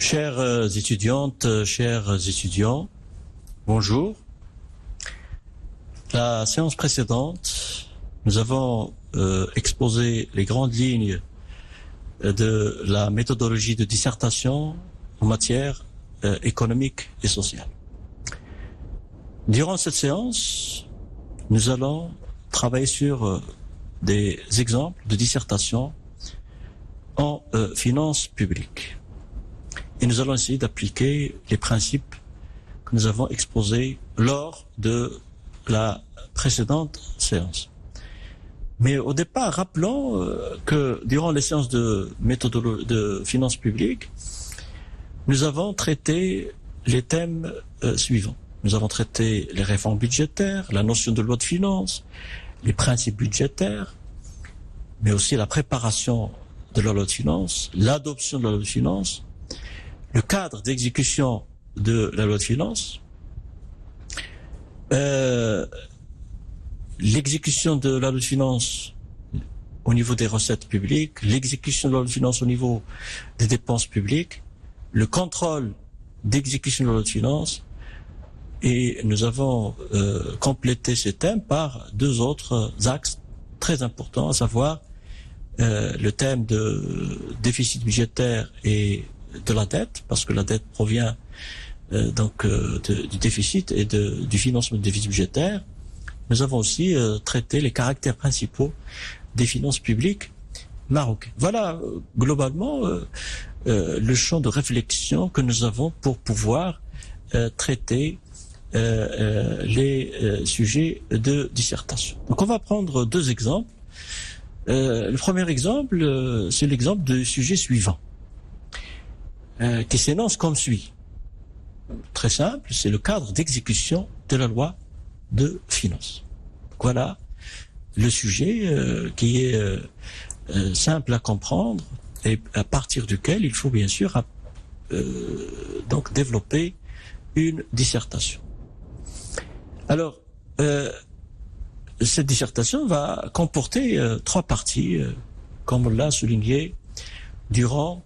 Chères étudiantes, chers étudiants, bonjour. La séance précédente, nous avons exposé les grandes lignes de la méthodologie de dissertation en matière économique et sociale. Durant cette séance, nous allons travailler sur des exemples de dissertation en finances publiques. Et nous allons essayer d'appliquer les principes que nous avons exposés lors de la précédente séance. Mais au départ, rappelons que durant les séances de finances publiques, nous avons traité les thèmes suivants. Nous avons traité les réformes budgétaires, la notion de loi de finances, les principes budgétaires, mais aussi la préparation de la loi de finances, l'adoption de la loi de finances, le cadre d'exécution de la loi de finances, l'exécution de la loi de finances au niveau des recettes publiques, l'exécution de la loi de finances au niveau des dépenses publiques, le contrôle d'exécution de la loi de finances, et nous avons complété ces thèmes par deux autres axes très importants, à savoir le thème de déficit budgétaire et de la dette, parce que la dette provient du déficit et du financement du déficit budgétaire. Nous avons aussi traité les caractères principaux des finances publiques marocaines. Voilà globalement le champ de réflexion que nous avons pour pouvoir traiter les sujets de dissertation. Donc on va prendre deux exemples. Le premier exemple, c'est l'exemple du sujet suivant, qui s'énonce comme suit. Très simple, c'est le cadre d'exécution de la loi de finances. Voilà le sujet qui est simple à comprendre et à partir duquel il faut bien sûr donc développer une dissertation. Alors, cette dissertation va comporter trois parties, comme on l'a souligné durant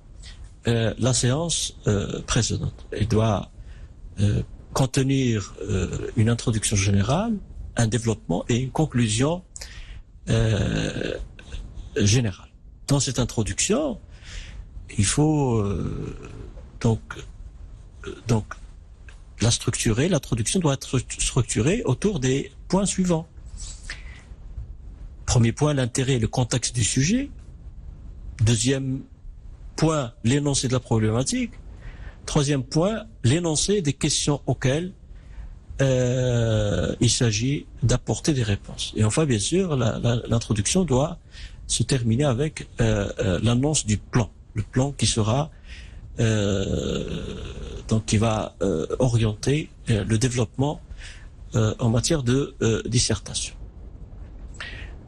la séance précédente. Elle doit contenir une introduction générale, un développement et une conclusion générale. Dans cette introduction, il faut donc la structurer. L'introduction doit être structurée autour des points suivants. Premier point, l'intérêt et le contexte du sujet. Deuxième point, l'énoncé de la problématique. Troisième point, l'énoncé des questions auxquelles il s'agit d'apporter des réponses. Et enfin, bien sûr, l'introduction doit se terminer avec l'annonce du plan. Le plan qui sera donc qui va orienter le développement en matière de dissertation.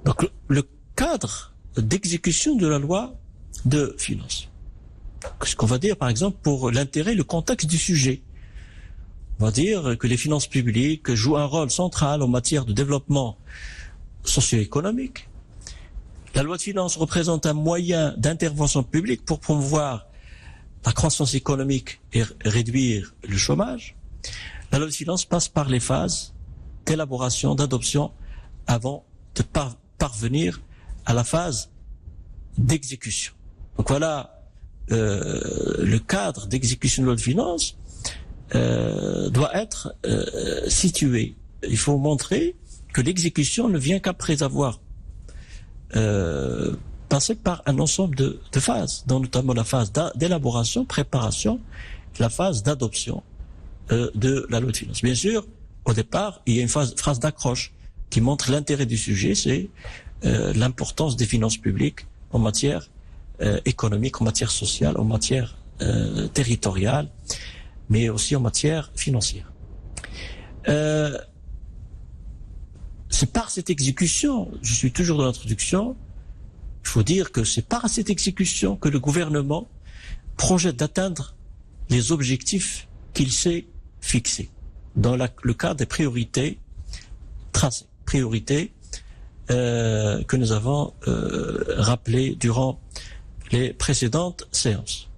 Donc le cadre d'exécution de la loi de finances. Ce qu'on va dire par exemple pour l'intérêt, le contexte du sujet. On va dire que les finances publiques jouent un rôle central en matière de développement socio-économique. La loi de finances représente un moyen d'intervention publique pour promouvoir la croissance économique et réduire le chômage. La loi de finances passe par les phases d'élaboration, d'adoption avant de parvenir à la phase d'exécution. Donc voilà le cadre d'exécution de la loi de finances doit être situé. Il faut montrer que l'exécution ne vient qu'après avoir passé par un ensemble de phases, dont notamment la phase d'élaboration, préparation, la phase d'adoption de la loi de finances. Bien sûr, au départ, il y a une phrase d'accroche qui montre l'intérêt du sujet, c'est l'importance des finances publiques en matière économique, en matière sociale, en matière territoriale, mais aussi en matière financière. C'est par cette exécution, je suis toujours dans l'introduction, il faut dire que c'est par cette exécution que le gouvernement projette d'atteindre les objectifs qu'il s'est fixés dans le cadre des priorités tracées, priorités que nous avons rappelées durant les précédentes séances.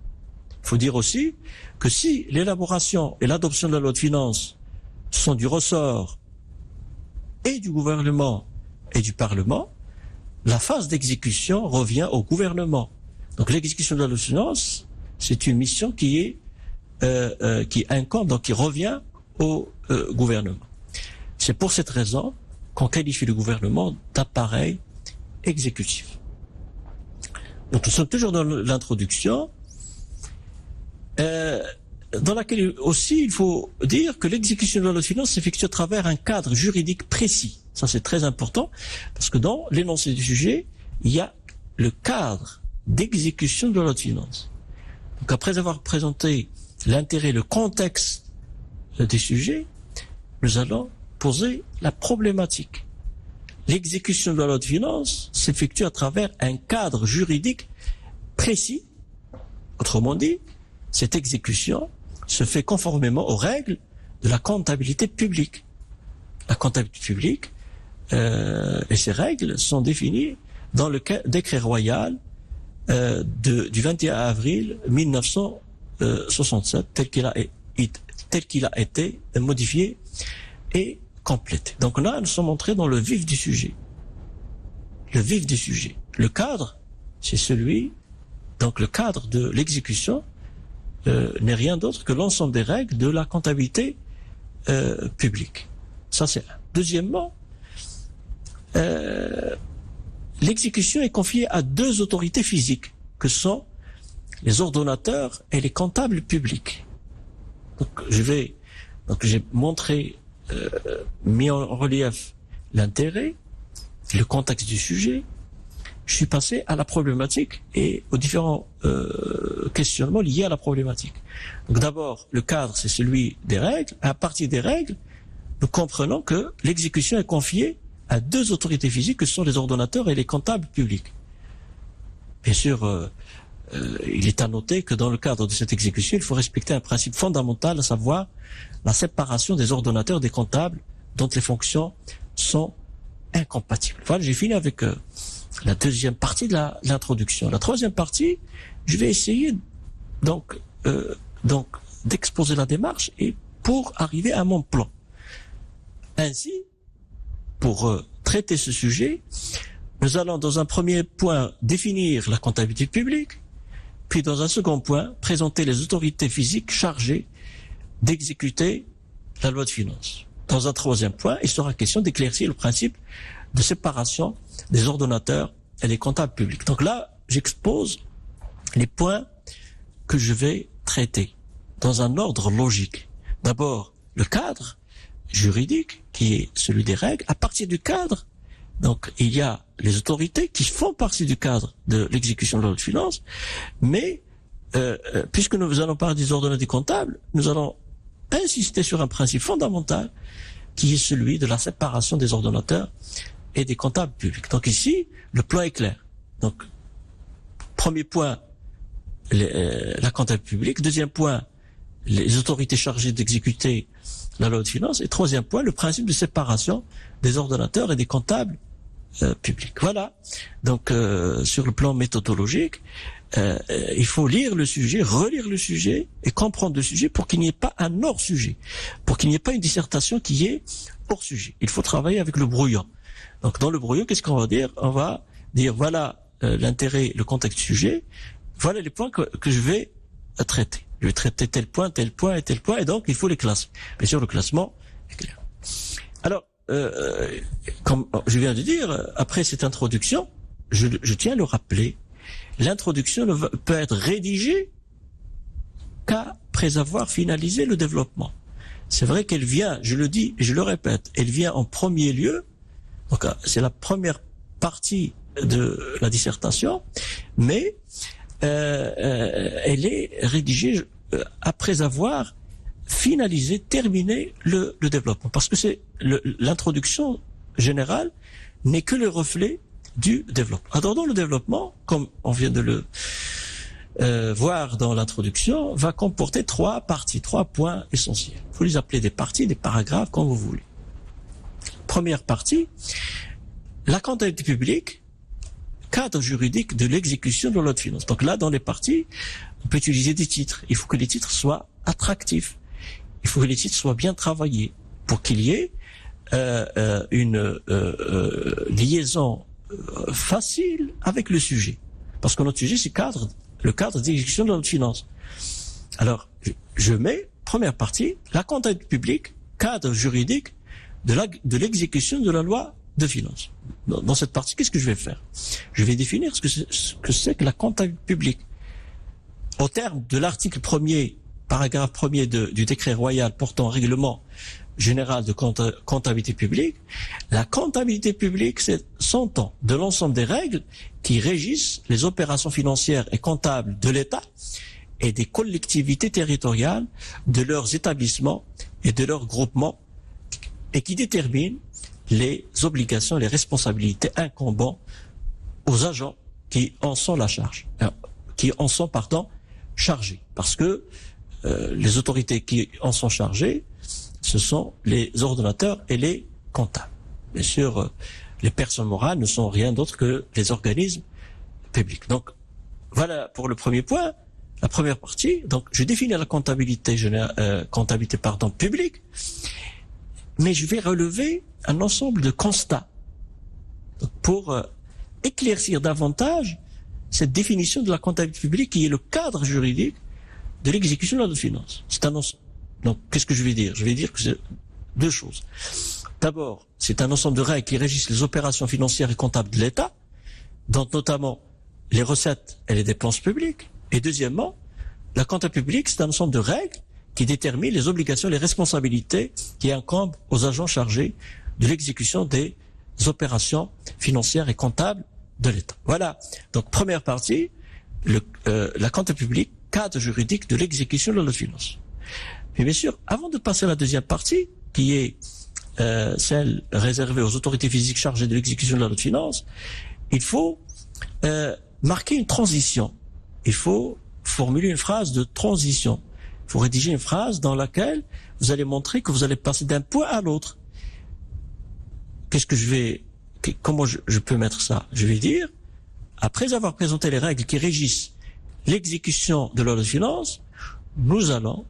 Il faut dire aussi que si l'élaboration et l'adoption de la loi de finances sont du ressort et du gouvernement et du Parlement, la phase d'exécution revient au gouvernement. Donc l'exécution de la loi de finances, c'est une mission qui incombe, donc qui revient au gouvernement. C'est pour cette raison qu'on qualifie le gouvernement d'appareil exécutif. Donc nous sommes toujours dans l'introduction, dans laquelle aussi il faut dire que l'exécution de la loi de finances s'effectue à travers un cadre juridique précis. Ça c'est très important, parce que dans l'énoncé du sujet, il y a le cadre d'exécution de la loi de finances. Donc après avoir présenté l'intérêt, le contexte des sujets, nous allons poser la problématique. L'exécution de la loi de finances s'effectue à travers un cadre juridique précis. Autrement dit, cette exécution se fait conformément aux règles de la comptabilité publique. La comptabilité publique et ses règles sont définies dans le décret royal du 21 avril 1967, tel qu'il a été modifié et complété. Donc là, nous sommes entrés dans le vif du sujet. Le vif du sujet. Le cadre, c'est celui, donc le cadre de l'exécution n'est rien d'autre que l'ensemble des règles de la comptabilité publique. Ça, c'est un. Deuxièmement, l'exécution est confiée à deux autorités physiques, que sont les ordonnateurs et les comptables publics. Donc, j'ai montré, mis en relief l'intérêt, le contexte du sujet. Je suis passé à la problématique et aux différents questionnements liés à la problématique. Donc d'abord, le cadre, c'est celui des règles. À partir des règles, nous comprenons que l'exécution est confiée à deux autorités physiques, que sont les ordonnateurs et les comptables publics. Bien sûr, il est à noter que dans le cadre de cette exécution, il faut respecter un principe fondamental, à savoir la séparation des ordonnateurs et des comptables dont les fonctions sont incompatibles. Voilà, j'ai fini avec la deuxième partie de l'introduction. La troisième partie, je vais essayer donc d'exposer la démarche et pour arriver à mon plan. Ainsi, pour traiter ce sujet, nous allons dans un premier point définir la comptabilité publique, puis dans un second point présenter les autorités physiques chargées d'exécuter la loi de finances. Dans un troisième point, il sera question d'éclaircir le principe de séparation des ordonnateurs et des comptables publics. Donc là, j'expose les points que je vais traiter dans un ordre logique. D'abord, le cadre juridique, qui est celui des règles. À partir du cadre, donc il y a les autorités qui font partie du cadre de l'exécution de la loi de finances, mais puisque nous allons parler des ordonnateurs comptables, nous allons insister sur un principe fondamental qui est celui de la séparation des ordonnateurs et des comptables publics. Donc ici, le plan est clair. Donc, premier point, la comptabilité publique. Deuxième point, les autorités chargées d'exécuter la loi de finances. Et troisième point, le principe de séparation des ordonnateurs et des comptables publics. Voilà. Donc, sur le plan méthodologique, il faut lire le sujet, relire le sujet et comprendre le sujet pour qu'il n'y ait pas un hors-sujet, pour qu'il n'y ait pas une dissertation qui est hors-sujet. Il faut travailler avec le brouillon. Donc, dans le brouillon, qu'est-ce qu'on va dire? On va dire, voilà l'intérêt, le contexte du sujet, voilà les points que je vais traiter. Je vais traiter tel point et tel point, et donc il faut les classer. Bien sûr, le classement est clair. Alors, comme je viens de dire, après cette introduction, je tiens à le rappeler, l'introduction ne peut être rédigée qu'après avoir finalisé le développement. C'est vrai qu'elle vient, je le dis et je le répète, elle vient en premier lieu, donc c'est la première partie de la dissertation, mais elle est rédigée après avoir finalisé, terminé le développement. Parce que c'est l'introduction générale n'est que le reflet du développement. Alors dans le développement, comme on vient de le voir dans l'introduction, va comporter trois parties, 3 points essentiels. Vous les appelez des parties, des paragraphes, comme vous voulez. Première partie, la comptabilité publique cadre juridique de l'exécution de la loi de finances. Donc là, dans les parties, on peut utiliser des titres. Il faut que les titres soient attractifs. Il faut que les titres soient bien travaillés pour qu'il y ait une liaison facile avec le sujet. Parce que notre sujet, c'est le cadre d'exécution de la loi de finances. Alors, je mets, première partie, la comptabilité publique, cadre juridique de l'exécution de la loi de finances. Dans cette partie, qu'est-ce que je vais faire? Je vais définir ce que c'est que la comptabilité publique. Au terme de l'article 1er, paragraphe 1er du décret royal portant règlement général de comptabilité publique, la comptabilité publique, s'entend de l'ensemble des règles qui régissent les opérations financières et comptables de l'État et des collectivités territoriales, de leurs établissements et de leurs groupements, et qui déterminent les obligations et les responsabilités incombant aux agents qui en sont chargés. Parce que les autorités qui en sont chargées, ce sont les ordonnateurs et les comptables. Bien sûr, les personnes morales ne sont rien d'autre que les organismes publics. Donc, voilà pour le premier point, la première partie. Donc, je définis la comptabilité publique, mais je vais relever un ensemble de constats pour éclaircir davantage cette définition de la comptabilité publique qui est le cadre juridique de l'exécution de la loi de finances. C'est un ensemble. Donc, qu'est-ce que je vais dire? Je vais dire que c'est deux choses. D'abord, c'est un ensemble de règles qui régissent les opérations financières et comptables de l'État, dont notamment les recettes et les dépenses publiques. Et deuxièmement, la comptabilité publique, c'est un ensemble de règles qui déterminent les obligations et les responsabilités qui incombent aux agents chargés de l'exécution des opérations financières et comptables de l'État. Voilà. Donc, première partie, la comptabilité publique, cadre juridique de l'exécution de la loi de finances. Mais bien sûr, avant de passer à la deuxième partie, qui est celle réservée aux autorités physiques chargées de l'exécution de la loi de finances, il faut marquer une transition. Il faut formuler une phrase de transition. Il faut rédiger une phrase dans laquelle vous allez montrer que vous allez passer d'un point à l'autre. Comment je peux mettre ça? Je vais dire, après avoir présenté les règles qui régissent l'exécution de la loi de finances, nous allons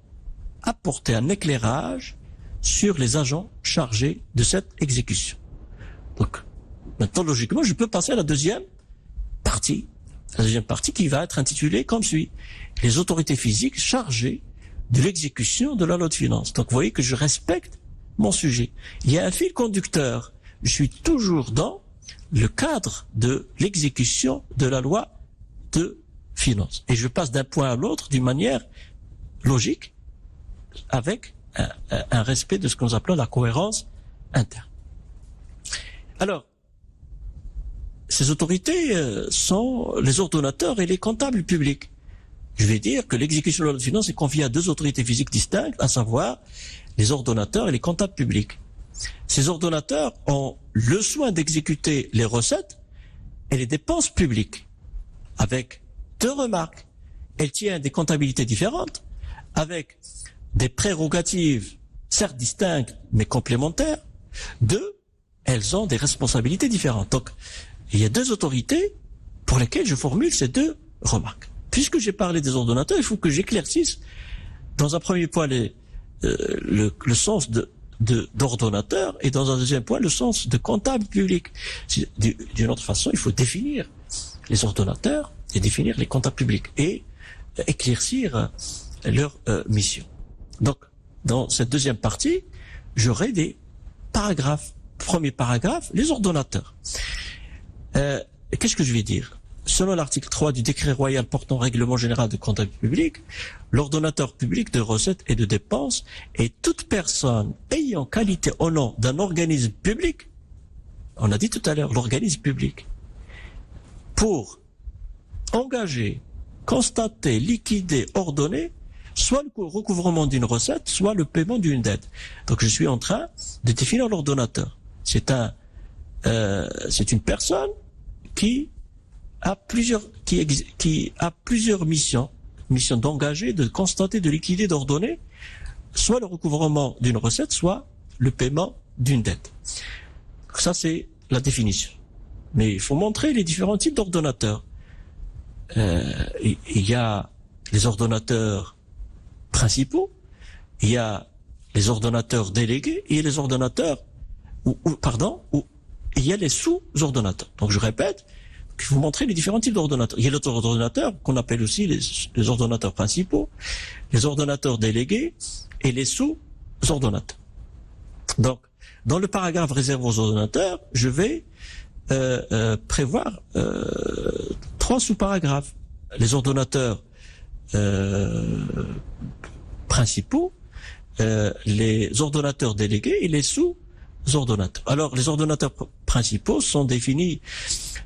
apporter un éclairage sur les agents chargés de cette exécution. Donc, maintenant, logiquement, je peux passer à la deuxième partie. La deuxième partie qui va être intitulée comme suit. Les autorités physiques chargées de l'exécution de la loi de finances. Donc, vous voyez que je respecte mon sujet. Il y a un fil conducteur. Je suis toujours dans le cadre de l'exécution de la loi de finances. Et je passe d'un point à l'autre d'une manière logique, avec un respect de ce que nous appelons la cohérence interne. Alors, ces autorités sont les ordonnateurs et les comptables publics. Je vais dire que l'exécution de la loi de finances est confiée à deux autorités physiques distinctes, à savoir les ordonnateurs et les comptables publics. Ces ordonnateurs ont le soin d'exécuter les recettes et les dépenses publiques, avec deux remarques. Elles tiennent des comptabilités différentes, avec des prérogatives, certes distinctes, mais complémentaires. Deux, elles ont des responsabilités différentes. Donc, il y a deux autorités pour lesquelles je formule ces deux remarques. Puisque j'ai parlé des ordonnateurs, il faut que j'éclaircisse, dans un premier point, le sens d'ordonnateur, et dans un deuxième point, le sens de comptable public. D'une autre façon, il faut définir les ordonnateurs et définir les comptables publics et éclaircir leur mission. Donc, dans cette deuxième partie, j'aurai des paragraphes. Premier paragraphe, les ordonnateurs. Qu'est-ce que je vais dire? Selon l'article 3 du décret royal portant règlement général de comptabilité publique, l'ordonnateur public de recettes et de dépenses est toute personne ayant qualité au nom d'un organisme public, on a dit tout à l'heure l'organisme public, pour engager, constater, liquider, ordonner, soit le recouvrement d'une recette, soit le paiement d'une dette. Donc je suis en train de définir l'ordonnateur. C'est une personne qui a plusieurs missions d'engager, de constater, de liquider, d'ordonner, soit le recouvrement d'une recette, soit le paiement d'une dette. Ça, c'est la définition. mais il faut montrer les différents types d'ordonnateurs. Il y a les ordonnateurs principaux, il y a les ordonnateurs délégués et les ordonnateurs, il y a les sous-ordonnateurs. Donc je répète, il faut montrer les différents types d'ordonnateurs. Il y a les ordonnateurs qu'on appelle aussi les ordonnateurs principaux, les ordonnateurs délégués et les sous-ordonnateurs. Donc, dans le paragraphe réservé aux ordonnateurs, je vais prévoir 3 sous-paragraphes. Les ordonnateurs principaux, les ordonnateurs délégués et les sous-ordonnateurs. Alors, les ordonnateurs principaux sont définis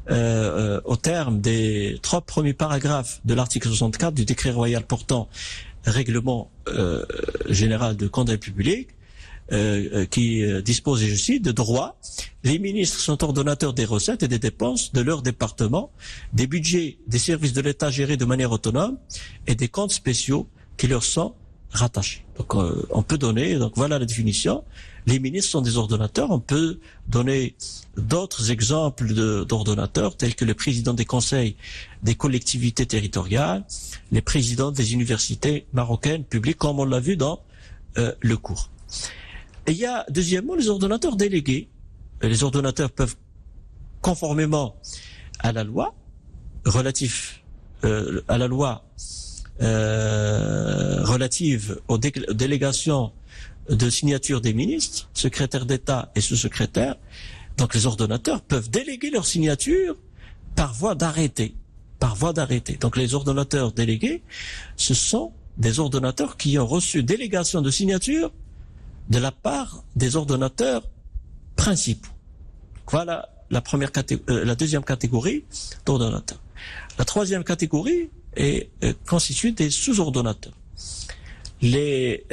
au terme des 3 premiers paragraphes de l'article 64 du décret royal portant règlement général de compte public, qui dispose, et je cite, de droit. Les ministres sont ordonnateurs des recettes et des dépenses de leur département, des budgets des services de l'État gérés de manière autonome et des comptes spéciaux qui leur sont rattachés. Donc on peut donner, donc voilà la définition. Les ministres sont des ordonnateurs. On peut donner d'autres exemples d'ordonnateurs tels que le président des conseils des collectivités territoriales, les présidents des universités marocaines publiques, comme on l'a vu dans le cours. Et il y a deuxièmement les ordonnateurs délégués. Les ordonnateurs peuvent, conformément à la loi relative aux délégations de signature des ministres, secrétaires d'État et sous-secrétaires, donc les ordonnateurs peuvent déléguer leur signature par voie d'arrêté. Donc les ordonnateurs délégués, ce sont des ordonnateurs qui ont reçu délégation de signature de la part des ordonnateurs principaux. Voilà la deuxième catégorie d'ordonnateurs. La troisième catégorie est constituée des sous-ordonnateurs. Les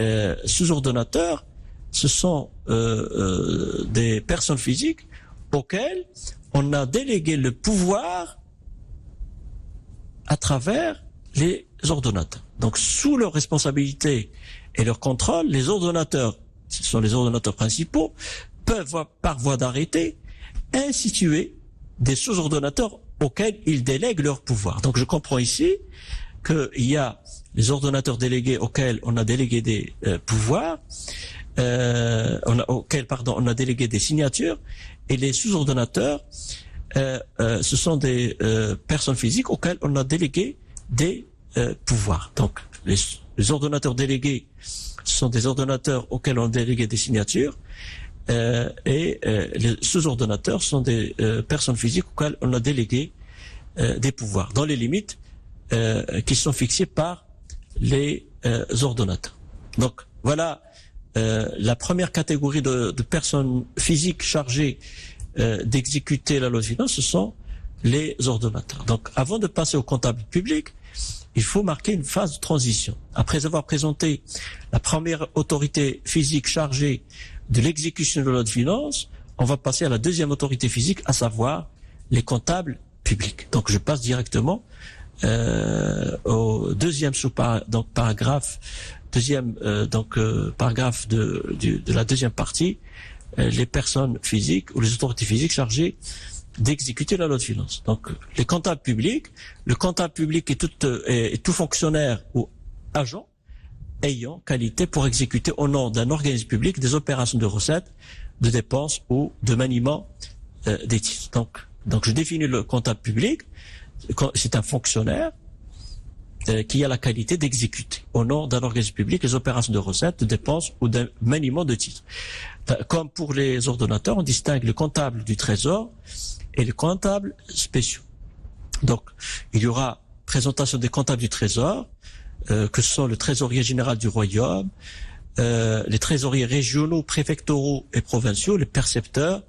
sous-ordonnateurs, ce sont des personnes physiques auxquelles on a délégué le pouvoir à travers les ordonnateurs. Donc sous leur responsabilité et leur contrôle, les ordonnateurs, ce sont les ordonnateurs principaux, peuvent, par voie d'arrêté, instituer des sous-ordonnateurs auxquels ils délèguent leur pouvoir. Donc je comprends ici qu'il y a les ordonnateurs délégués auxquels on a délégué des pouvoirs, on a délégué des signatures, et les sous-ordonnateurs, ce sont des personnes physiques auxquelles on a délégué des pouvoirs. Donc les ordonnateurs délégués sont des ordonnateurs auxquels on a délégué des signatures, et les sous-ordonnateurs sont des personnes physiques auxquelles on a délégué des pouvoirs, dans les limites qui sont fixées par les ordonnateurs. Donc voilà la première catégorie de personnes physiques chargées d'exécuter la loi de finances, ce sont les ordonnateurs. Donc avant de passer au comptable public, il faut marquer une phase de transition. Après avoir présenté la première autorité physique chargée de l'exécution de la loi de finances, on va passer à la deuxième autorité physique, à savoir les comptables publics. Donc je passe directement au deuxième paragraphe de la deuxième partie, les personnes physiques ou les autorités physiques chargées d'exécuter la loi de finances. Donc les comptables publics, le comptable public est tout fonctionnaire ou agent ayant qualité pour exécuter au nom d'un organisme public des opérations de recettes, de dépenses ou de maniement des titres. Donc je définis le comptable public, c'est un fonctionnaire qui a la qualité d'exécuter au nom d'un organisme public les opérations de recettes, de dépenses ou de maniement de titres. Comme pour les ordonnateurs, on distingue le comptable du trésor et le comptable spéciaux. Donc il y aura présentation des comptables du trésor, que sont le trésorier général du royaume, les trésoriers régionaux, préfectoraux et provinciaux, les percepteurs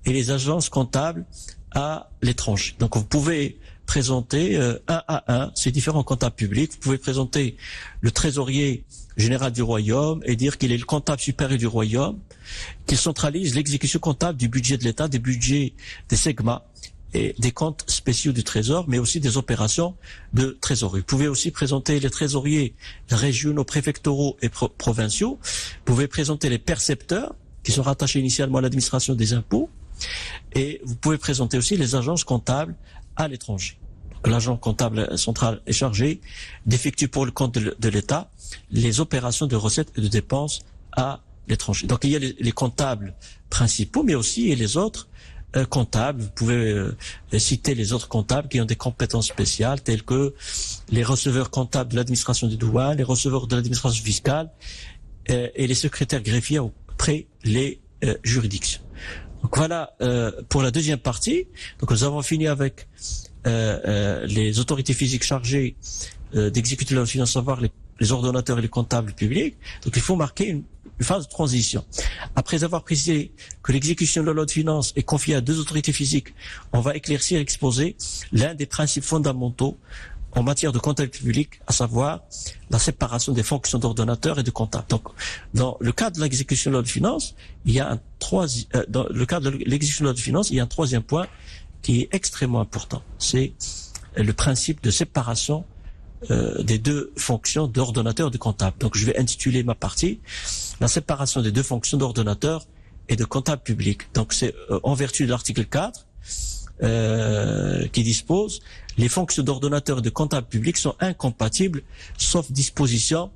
et les agences comptables à l'étranger. Donc vous pouvez présenter un à un ces différents comptables publics. Vous pouvez présenter le trésorier général du royaume et dire qu'il est le comptable supérieur du royaume, qu'il centralise l'exécution comptable du budget de l'État, des budgets des segments et des comptes spéciaux du trésor, mais aussi des opérations de trésorerie. Vous pouvez aussi présenter les trésoriers régionaux, préfectoraux et provinciaux. Vous pouvez présenter les percepteurs qui sont rattachés initialement à l'administration des impôts. Et vous pouvez présenter aussi les agences comptables à l'étranger. L'agent comptable central est chargé d'effectuer pour le compte de l'État les opérations de recettes et de dépenses à l'étranger. Donc il y a les comptables principaux, mais aussi les autres comptables. Vous pouvez citer les autres comptables qui ont des compétences spéciales, telles que les receveurs comptables de l'administration des douanes, les receveurs de l'administration fiscale et les secrétaires greffiers auprès les juridictions. Donc voilà pour la deuxième partie. Donc nous avons fini avec les autorités physiques chargées d'exécuter la loi de finances, à savoir les ordonnateurs et les comptables publics. Donc il faut marquer une phase de transition. Après avoir précisé que l'exécution de la loi de finances est confiée à deux autorités physiques, on va éclaircir et exposer l'un des principes fondamentaux en matière de comptabilité publique, à savoir la séparation des fonctions d'ordonnateur et de comptable. Donc, dans le cadre de l'exécution de la loi de finances, il y a dans le cadre de l'exécution de la loi de finances, il y a un troisième point qui est extrêmement important. C'est le principe de séparation des deux fonctions d'ordonnateur et de comptable. Donc, je vais intituler ma partie la séparation des deux fonctions d'ordonnateur et de comptable public. Donc, c'est en vertu de l'article 4 qui dispose les fonctions d'ordonnateur et de comptable public sont incompatibles sauf disposition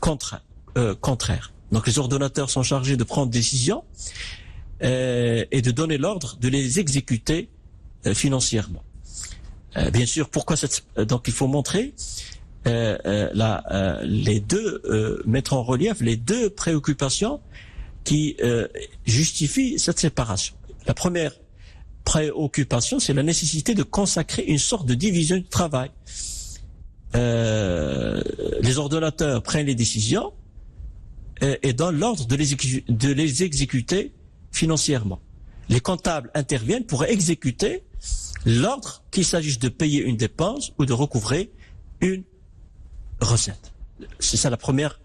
contraire. Donc, les ordonnateurs sont chargés de prendre décision et de donner l'ordre de les exécuter financièrement. Bien sûr, pourquoi donc il faut montrer les deux mettre en relief les deux préoccupations qui justifient cette séparation. La première préoccupation, c'est la nécessité de consacrer une sorte de division du travail. Les ordonnateurs prennent les décisions et donnent l'ordre de les exécuter financièrement. Les comptables interviennent pour exécuter l'ordre qu'il s'agisse de payer une dépense ou de recouvrer une recette. C'est ça la première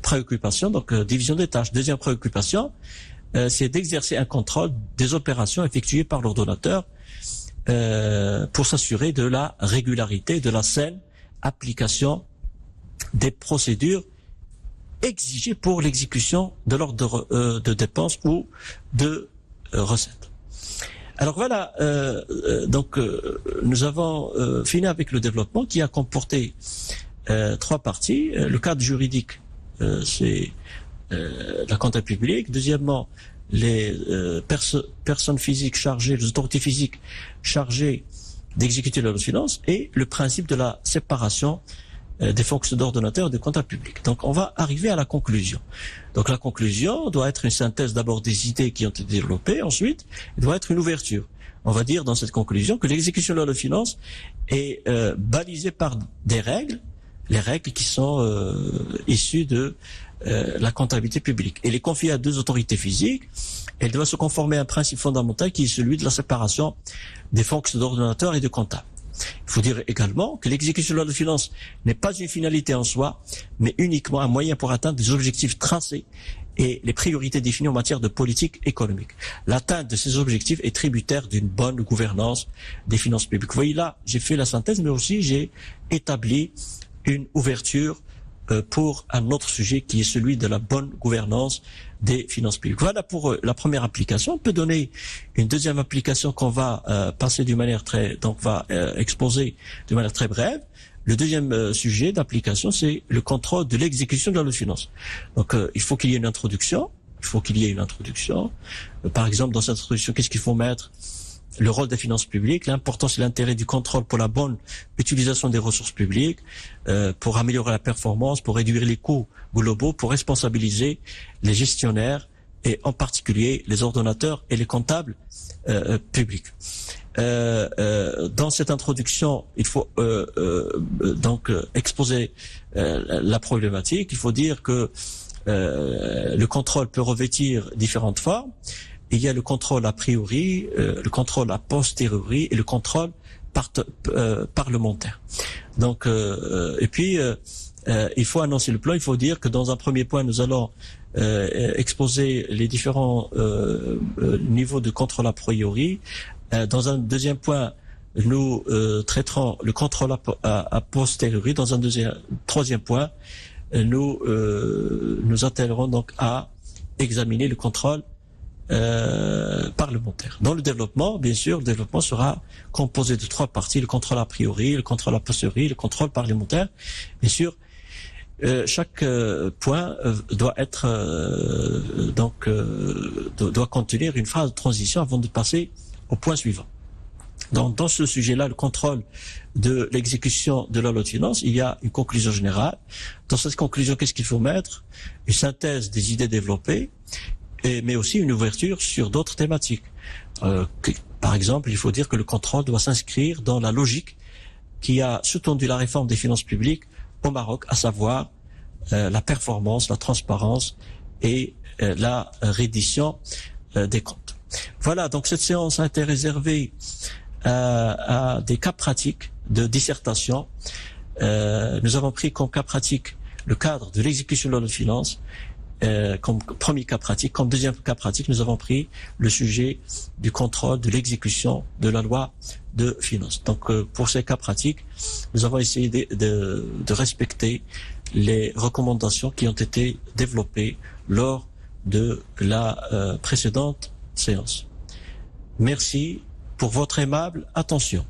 préoccupation, donc division des tâches. Deuxième préoccupation, c'est d'exercer un contrôle des opérations effectuées par l'ordonnateur pour s'assurer de la régularité, de la saine application des procédures exigées pour l'exécution de l'ordre de dépenses ou de recettes. Alors voilà, donc nous avons fini avec le développement qui a comporté trois parties. Le cadre juridique, c'est la comptabilité publique. Deuxièmement, les personnes physiques chargées, les autorités physiques chargées d'exécuter la loi de finances et le principe de la séparation des fonctions d'ordonnateur et de comptable public. Donc on va arriver à la conclusion. Donc la conclusion doit être une synthèse d'abord des idées qui ont été développées, ensuite il doit être une ouverture. On va dire dans cette conclusion que l'exécution de la loi de finances est balisée par des règles, les règles qui sont issues de la comptabilité publique. Elle est confiée à deux autorités physiques. Elle doit se conformer à un principe fondamental qui est celui de la séparation des fonctions d'ordonnateur et de comptable. Il faut dire également que l'exécution de la loi de finances n'est pas une finalité en soi, mais uniquement un moyen pour atteindre des objectifs tracés et les priorités définies en matière de politique économique. L'atteinte de ces objectifs est tributaire d'une bonne gouvernance des finances publiques. Vous voyez là, j'ai fait la synthèse, mais aussi j'ai établi une ouverture pour un autre sujet qui est celui de la bonne gouvernance des finances publiques. Voilà pour la première application. On peut donner une deuxième application qu'on va passer d'une manière exposer d'une manière très brève. Le deuxième sujet d'application, c'est le contrôle de l'exécution de la loi de finances. Donc, il faut qu'il y ait une introduction. Par exemple, dans cette introduction, qu'est-ce qu'il faut mettre? Le rôle des finances publiques, l'importance et l'intérêt du contrôle pour la bonne utilisation des ressources publiques, pour améliorer la performance, pour réduire les coûts globaux, pour responsabiliser les gestionnaires et en particulier les ordonnateurs et les comptables publics. Dans cette introduction, il faut donc exposer la problématique. Il faut dire que le contrôle peut revêtir différentes formes. Il y a le contrôle a priori, le contrôle a posteriori et le contrôle parlementaire. Donc, et puis il faut annoncer le plan. Il faut dire que dans un premier point, nous allons exposer les différents niveaux de contrôle a priori. Dans un deuxième point, nous traiterons le contrôle a posteriori. Dans un troisième point, nous attellerons donc à examiner le contrôle parlementaire. Dans le développement, bien sûr, le développement sera composé de 3 parties, le contrôle a priori, le contrôle a posteriori, le contrôle parlementaire. Bien sûr, chaque point doit être doit contenir une phase de transition avant de passer au point suivant. Donc, dans ce sujet-là, le contrôle de l'exécution de la loi de finances, il y a une conclusion générale. Dans cette conclusion, qu'est-ce qu'il faut mettre? Une synthèse des idées développées, mais aussi une ouverture sur d'autres thématiques. Par exemple, il faut dire que le contrôle doit s'inscrire dans la logique qui a sous-tendu la réforme des finances publiques au Maroc, à savoir la performance, la transparence et la reddition des comptes. Voilà, donc cette séance a été réservée à des cas pratiques de dissertation. Nous avons pris comme cas pratique le cadre de l'exécution de la loi de finances. Comme premier cas pratique, comme deuxième cas pratique, nous avons pris le sujet du contrôle de l'exécution de la loi de finances. Donc, pour ces cas pratiques, nous avons essayé de respecter les recommandations qui ont été développées lors de la précédente séance. Merci pour votre aimable attention.